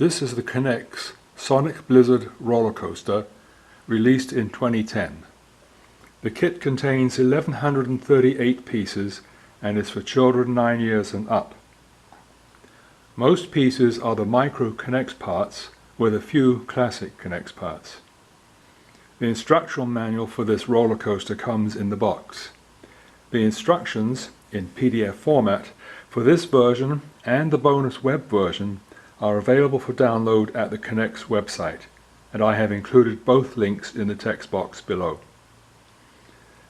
This is the K'NEX Sonic Blizzard roller coaster, released in 2010. The kit contains 1138 pieces and is for children 9 years and up. Most pieces are the micro K'NEX parts, with a few classic K'NEX parts. The instructional manual for this roller coaster comes in the box. The instructions, in PDF format, for this version and the bonus web version are available for download at the K'NEX website, and I have included both links in the text box below.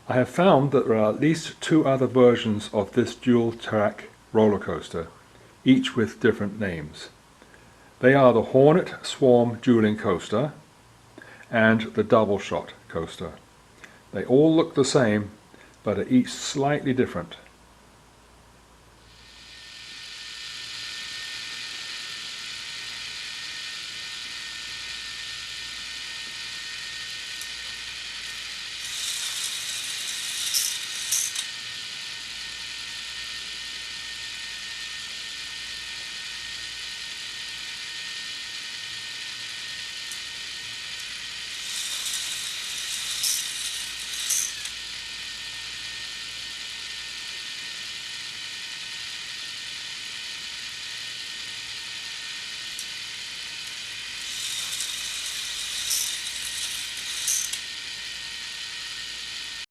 I have found that there are at least 2 other versions of this dual-track roller coaster, each with different names. They are the Hornet Swarm Dueling coaster and the Doubleshot coaster. They all look the same, but are each slightly different.